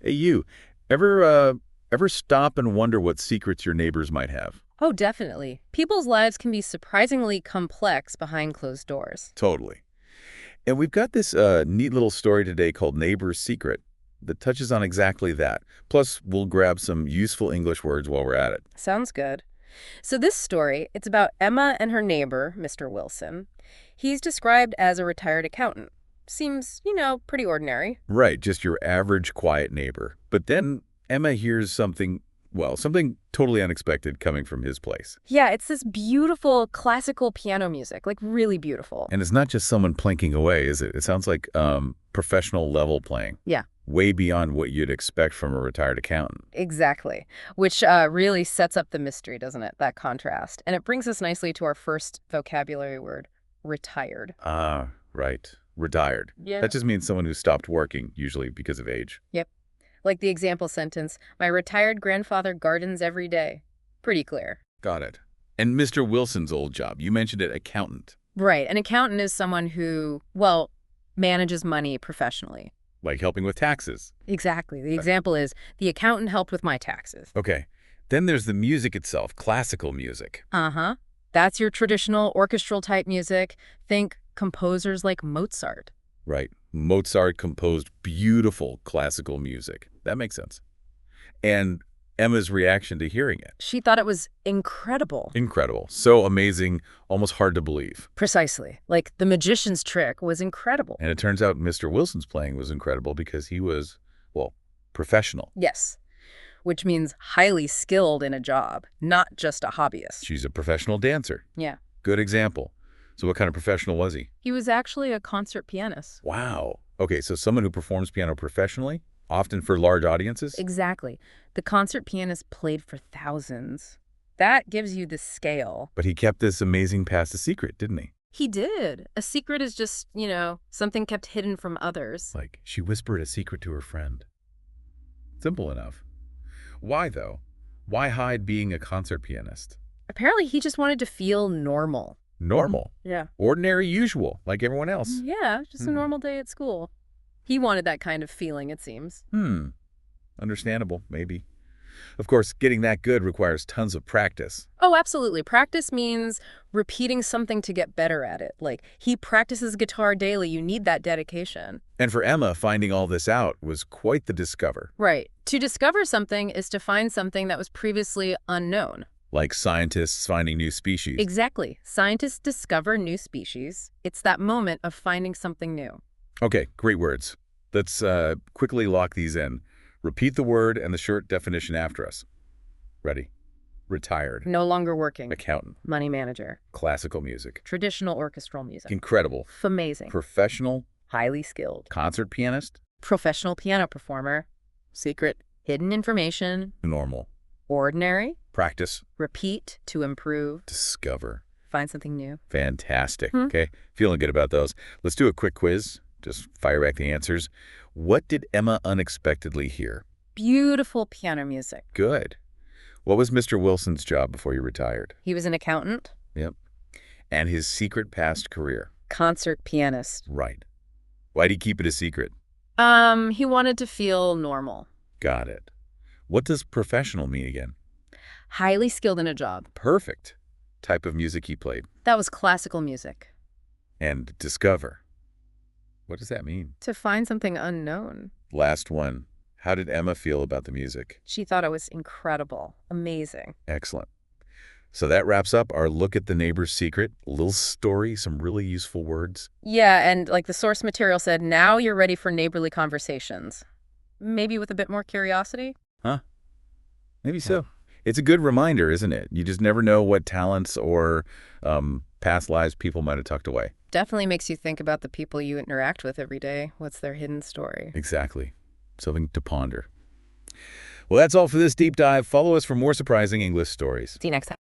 Hey, you. Ever stop and wonder what secrets your neighbors might have? Oh, definitely. People's lives can be surprisingly complex behind closed doors. Totally. And we've got this neat little story today called Neighbor's Secret that touches on exactly that. Plus, we'll grab some useful English words while we're at it. Sounds good. So this story, it's about Emma and her neighbor, Mr. Wilson. He's described as a retired accountant. Seems, pretty ordinary. Right, just your average quiet neighbor. But then Emma hears something, well, something totally unexpected coming from his place. Yeah, it's this beautiful classical piano music, like really beautiful. And it's not just someone plinking away, is it? It sounds like professional level playing. Yeah, Way beyond what you'd expect from a retired accountant. exactly. Which really sets up the mystery, doesn't it? That contrast. And it brings us nicely to our first vocabulary word, retired. Ah, right. Retired. Yeah. That just means someone who stopped working, usually because of age. Yep. Like the example sentence, my retired grandfather gardens every day. Pretty clear. Got it. And Mr. Wilson's old job, you mentioned it, accountant. Right. An accountant is someone who, well, manages money professionally. Like helping with taxes. Exactly. The example is, the accountant helped with my taxes. Okay. Then there's the music itself, classical music. Uh-huh. That's your traditional orchestral type music. Think composers like Mozart. Right. Mozart composed beautiful classical music. That makes sense. And Emma's reaction to hearing it. She thought it was incredible. Incredible. So amazing, almost hard to believe. Precisely. Like the magician's trick was incredible. And it turns out Mr. Wilson's playing was incredible because he was, well, professional. Yes. Which means highly skilled in a job, not just a hobbyist. She's a professional dancer. Yeah. Good example. So what kind of professional was he? He was actually a concert pianist. Wow. Okay, so someone who performs piano professionally, often for large audiences? Exactly. The concert pianist played for thousands. That gives you the scale. But he kept this amazing past a secret, didn't he? He did. A secret is just, something kept hidden from others. Like, she whispered a secret to her friend. Simple enough. Why, though? Why hide being a concert pianist? Apparently, he just wanted to feel normal. Normal. Yeah. Ordinary, usual, like everyone else. Yeah, just a normal day at school. He wanted that kind of feeling, it seems. Understandable, maybe. Of course, getting that good requires tons of practice. Oh, absolutely. Practice means repeating something to get better at it. Like, he practices guitar daily. You need that dedication. And for Emma, finding all this out was quite the discover. Right. To discover something is to find something that was previously unknown. Like scientists finding new species. Exactly. Scientists discover new species. It's that moment of finding something new. Okay, great words. Let's quickly lock these in. Repeat the word and the short definition after us. Ready? Retired. No longer working. Accountant. Money manager. Classical music. Traditional orchestral music. Incredible. Amazing. Professional. Highly skilled. Concert pianist. Professional piano performer. Secret. Hidden information. Normal. Ordinary. Practice. Repeat to improve. Discover. Find something new. Fantastic. Okay, feeling good about those. Let's do a quick quiz. Just fire back the answers. What did Emma unexpectedly hear? Beautiful piano music. Good. What was Mr. Wilson's job before he retired? He was an accountant. Yep. And his secret past career? Concert pianist. Right. Why'd he keep it a secret? He wanted to feel normal. Got it. What does professional mean again? Highly skilled in a job. Perfect. Type of music he played. That was classical music. And discover. What does that mean? To find something unknown. Last one. How did Emma feel about the music? She thought it was incredible. Amazing. Excellent. So that wraps up our look at the neighbor's secret. A little story, some really useful words. Yeah, and like the source material said, now you're ready for neighborly conversations. Maybe with a bit more curiosity? Huh? Maybe so. It's a good reminder, isn't it? You just never know what talents or past lives people might have tucked away. Definitely makes you think about the people you interact with every day. What's their hidden story? Exactly. Something to ponder. Well, that's all for this deep dive. Follow us for more surprising English stories. See you next time.